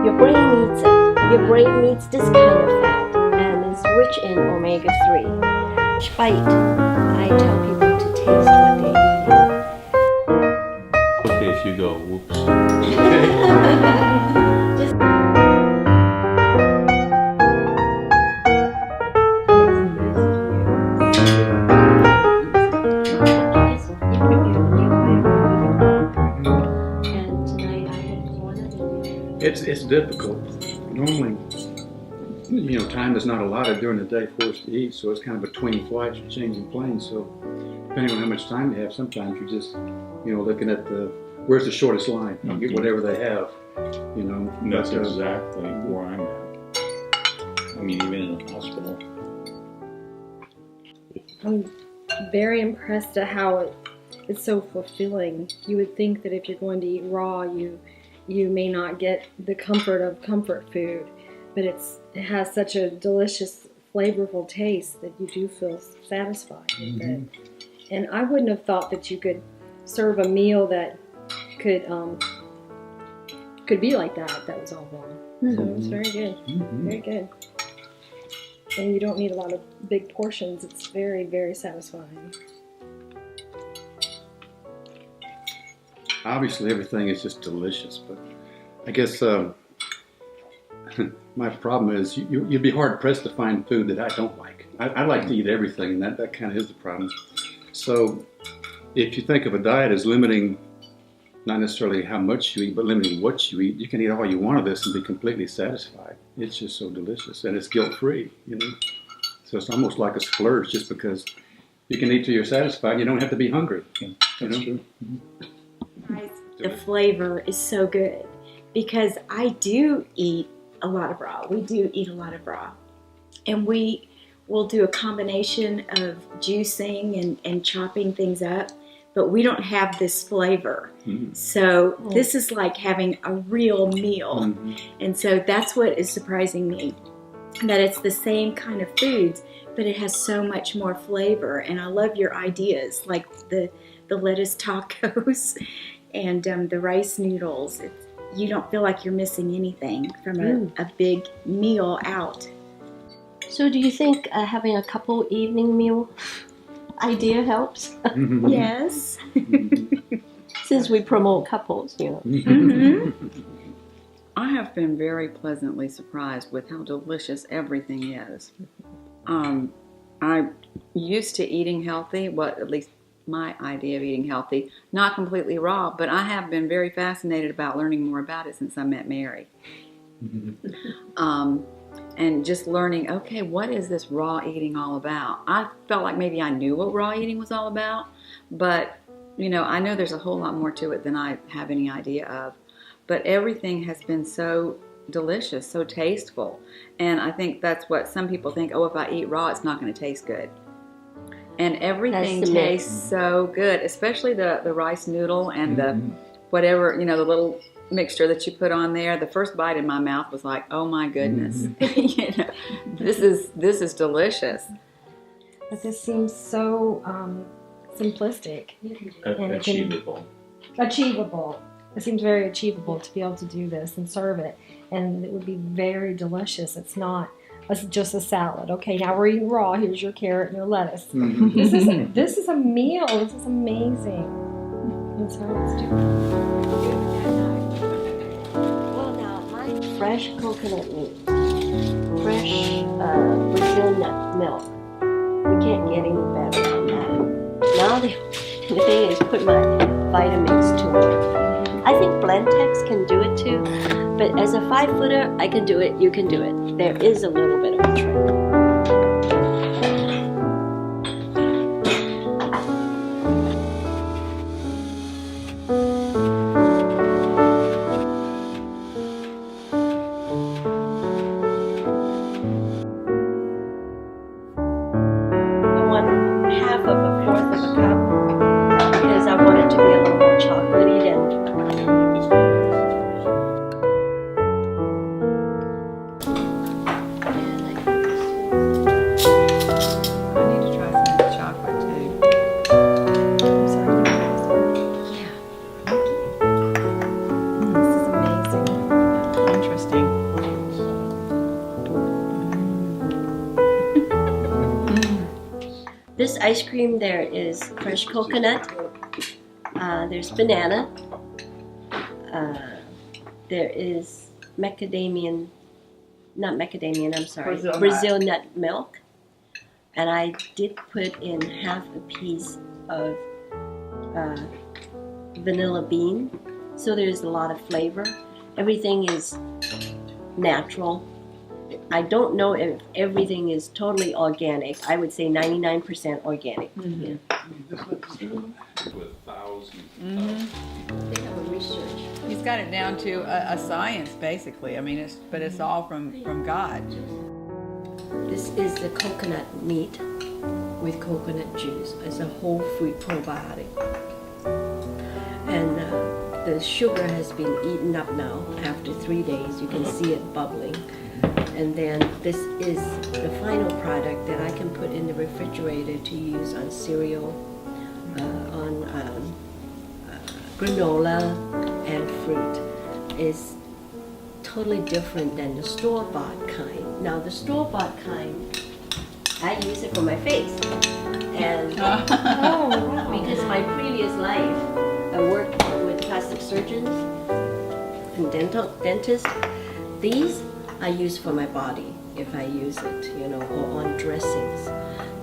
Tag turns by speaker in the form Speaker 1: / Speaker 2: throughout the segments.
Speaker 1: Your brain needs it. Your brain needs this kind of fat, and it's rich in omega-3. Despite, I tell people to taste what they eat.
Speaker 2: Okay, if you go, whoops.
Speaker 1: Just
Speaker 3: It's difficult. Normally, time is not allotted during the day for us to eat, so it's kind of between flights or changing planes. So depending on how much time you have, sometimes you're just, looking at where's the shortest line. I'll get whatever they have,
Speaker 2: That's exactly where I'm at. I mean, even in the hospital.
Speaker 4: I'm very impressed at how it's so fulfilling. You would think that if you're going to eat raw, you may not get the comfort of comfort food, but it has such a delicious, flavorful taste that you do feel satisfied with it. And I wouldn't have thought that you could serve a meal that could be like that. That was all raw. So it's very good, very good. And you don't need a lot of big portions. It's very, very satisfying.
Speaker 3: Obviously, everything is just delicious, but I guess my problem is you'd be hard pressed to find food that I don't like. I like to eat everything, and that kind of is the problem. So if you think of a diet as limiting not necessarily how much you eat, but limiting what you eat, you can eat all you want of this and be completely satisfied. It's just so delicious, and it's guilt-free, So it's almost like a splurge, just because you can eat till you're satisfied. You don't have to be hungry.
Speaker 2: That's true.
Speaker 5: The flavor is so good because I do eat a lot of raw. We do eat a lot of raw. And we will do a combination of juicing and chopping things up, but we don't have this flavor. So this is like having a real meal. And so that's what is surprising me, that it's the same kind of foods, but it has so much more flavor. And I love your ideas, like the lettuce tacos and the rice noodles. You don't feel like you're missing anything from a big meal out.
Speaker 1: So do you think having a couple evening meal idea helps?
Speaker 5: Yes.
Speaker 1: Since we promote couples,
Speaker 6: I have been very pleasantly surprised with how delicious everything is. I'm used to eating healthy, at least my idea of eating healthy, not completely raw, but I have been very fascinated about learning more about it since I met Mary. And just learning, okay, what is this raw eating all about? I felt like maybe I knew what raw eating was all about, but I know there's a whole lot more to it than I have any idea of. But everything has been so delicious, so tasteful. And I think that's what some people think, if I eat raw, it's not going to taste good. And everything tastes so good, especially the rice noodle and the whatever, the little mixture that you put on there. The first bite in my mouth was like, oh my goodness, this is delicious.
Speaker 4: But this seems so simplistic.
Speaker 2: Achievable.
Speaker 4: Achievable. It seems very achievable to be able to do this and serve it, and it would be very delicious. It's not just a salad. Okay, now we're eating raw. Here's your carrot and your lettuce. This is a meal. This is amazing. And so let's do
Speaker 1: Well, now my fresh coconut meat, fresh Brazil nut milk. We can't get any better than that. Now the thing is put my vitamins to work. I think Blendtex can do it too, but as a 5-footer, I can do it, you can do it. There is a little bit of a trick. this ice cream, there is fresh coconut, there's banana, there is Brazil nut milk, and I did put in half a piece of vanilla bean, so there's a lot of flavor. Everything is natural. I don't know if everything is totally organic. I would say 99% organic.
Speaker 2: With thousands
Speaker 1: They have a research.
Speaker 7: He's got it down to a science, basically. I mean, it's all from God.
Speaker 1: This is the coconut meat with coconut juice. It's a whole food probiotic. And the sugar has been eaten up now after 3 days. You can see it bubbling. And then this is the final product that I can put in the refrigerator to use on cereal, on granola, and fruit. It's totally different than the store-bought kind. Now the store-bought kind, I use it for my face. And because my previous life, I worked with plastic surgeons and dentists. These I use for my body if I use it, or on dressings.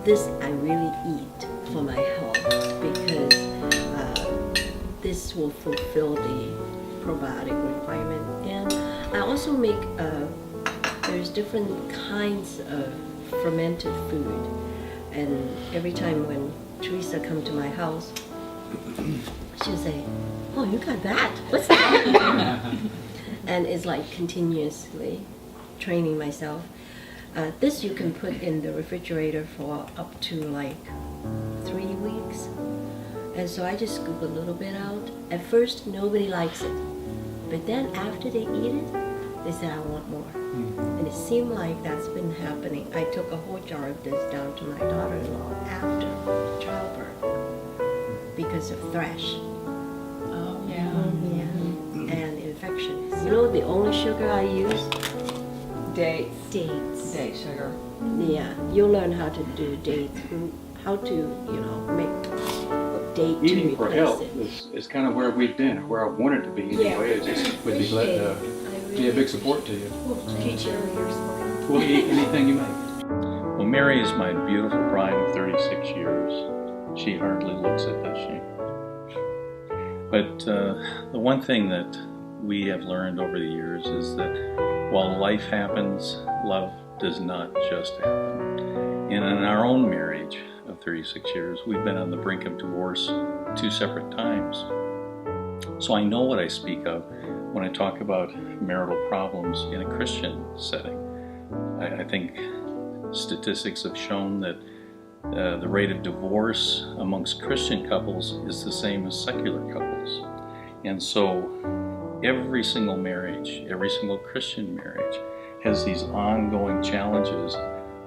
Speaker 1: This I really eat for my health because this will fulfill the probiotic requirement. And I also make, there's different kinds of fermented food. And every time when Teresa comes to my house, she'll say, "Oh, you got that? What's that?" And it's like continuously training myself. This you can put in the refrigerator for up to like 3 weeks. And so I just scoop a little bit out. At first, nobody likes it. But then after they eat it, they say, "I want more." And it seemed like that's been happening. I took a whole jar of this down to my daughter-in-law after childbirth because of thrush.
Speaker 7: Oh,
Speaker 1: And infections. You know the only sugar I use?
Speaker 7: Dates.
Speaker 1: Dates.
Speaker 7: Date sugar.
Speaker 1: Yeah, you'll learn how to do dates, how to, make a date to
Speaker 3: Eating for
Speaker 1: replace
Speaker 3: health
Speaker 1: it.
Speaker 3: is kind of where we've been, or where I wanted to be anyway. It's just would be glad to be a big support to you.
Speaker 1: Teach you yours.
Speaker 3: We'll eat anything you make.
Speaker 2: Well, Mary is my beautiful bride of 36 years. She hardly looks it, does she? But the one thing that we have learned over the years is that while life happens, love does not just happen. And in our own marriage of 36 years, we've been on the brink of divorce 2 separate times. So I know what I speak of when I talk about marital problems in a Christian setting. I think statistics have shown that the rate of divorce amongst Christian couples is the same as secular couples. And so every single marriage, every single Christian marriage has these ongoing challenges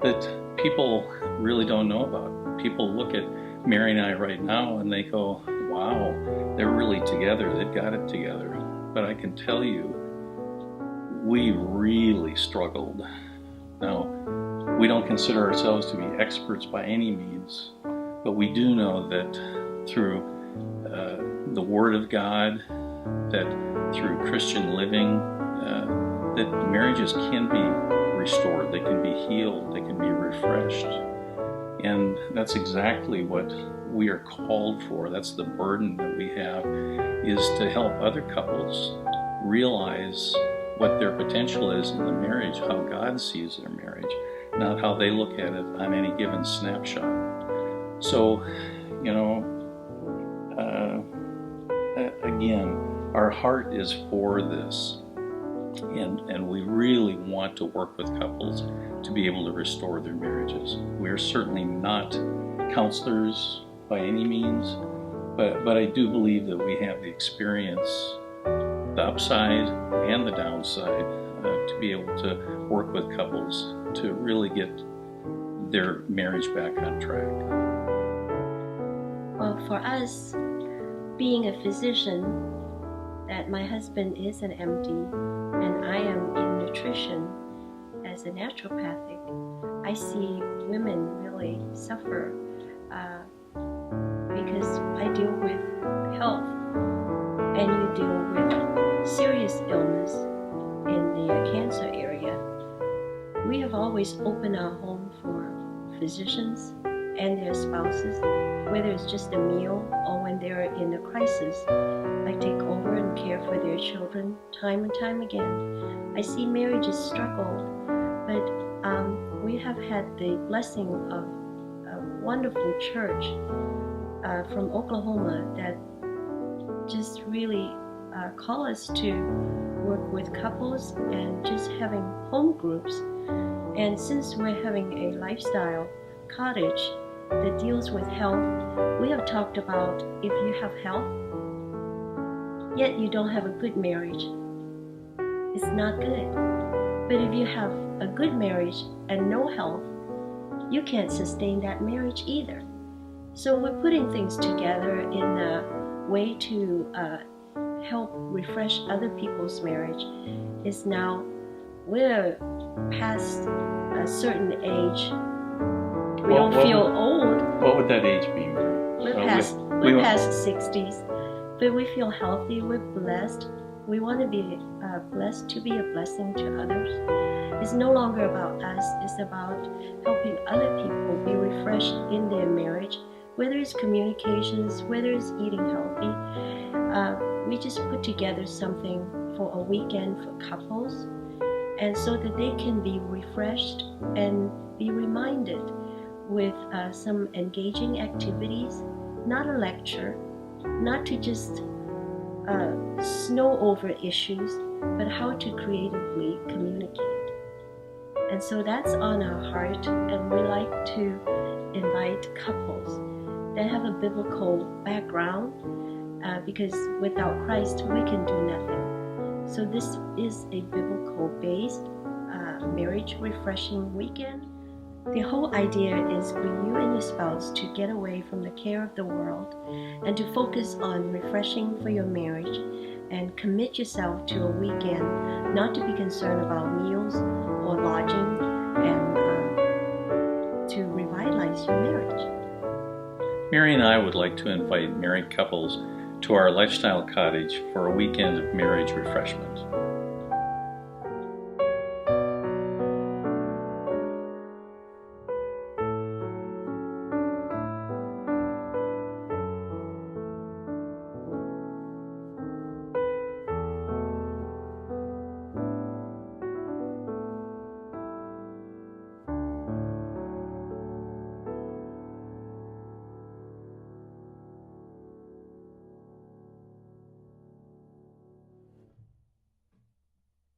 Speaker 2: that people really don't know about. People look at Mary and I right now and they go, "Wow, they're really together, they've got it together." But I can tell you, we really struggled. Now, we don't consider ourselves to be experts by any means, but we do know that through the Word of God, that through Christian living, that marriages can be restored, they can be healed, they can be refreshed. And that's exactly what we are called for. That's the burden that we have, is to help other couples realize what their potential is in the marriage, how God sees their marriage, not how they look at it on any given snapshot. So, again, our heart is for this, and we really want to work with couples to be able to restore their marriages. We are certainly not counselors by any means, but I do believe that we have the experience, the upside and the downside, to be able to work with couples to really get their marriage back on track.
Speaker 1: Well, for us, being a physician, that my husband is an MD and I am in nutrition as a naturopathic, I see women really suffer because I deal with health, and you deal with serious illness in the cancer area. We have always opened our home for physicians and their spouses, whether it's just a meal or when they're in a crisis. I take over and care for their children time and time again. I see marriages struggle, but we have had the blessing of a wonderful church from Oklahoma that just really call us to work with couples and just having home groups. And since we're having a lifestyle cottage that deals with health, we have talked about if you have health, yet you don't have a good marriage, it's not good. But if you have a good marriage and no health, you can't sustain that marriage either. So we're putting things together in a way to help refresh other people's marriage. Is now we're past a certain age. We don't feel old.
Speaker 2: What would that age be, Mary?
Speaker 1: We're past 60s, but we feel healthy. We're blessed. We want to be blessed to be a blessing to others. It's no longer about us. It's about helping other people be refreshed in their marriage, whether it's communications, whether it's eating healthy. We just put together something for a weekend for couples, and so that they can be refreshed and be reminded with some engaging activities, not a lecture, not to just snow over issues, but how to creatively communicate. And so that's on our heart, and we like to invite couples that have a biblical background, because without Christ we can do nothing. So this is a biblical-based marriage refreshing weekend. The whole idea is for you and your spouse to get away from the care of the world and to focus on refreshing for your marriage and commit yourself to a weekend, not to be concerned about meals or lodging, and to revitalize your marriage.
Speaker 2: Mary and I would like to invite married couples to our lifestyle cottage for a weekend of marriage refreshment.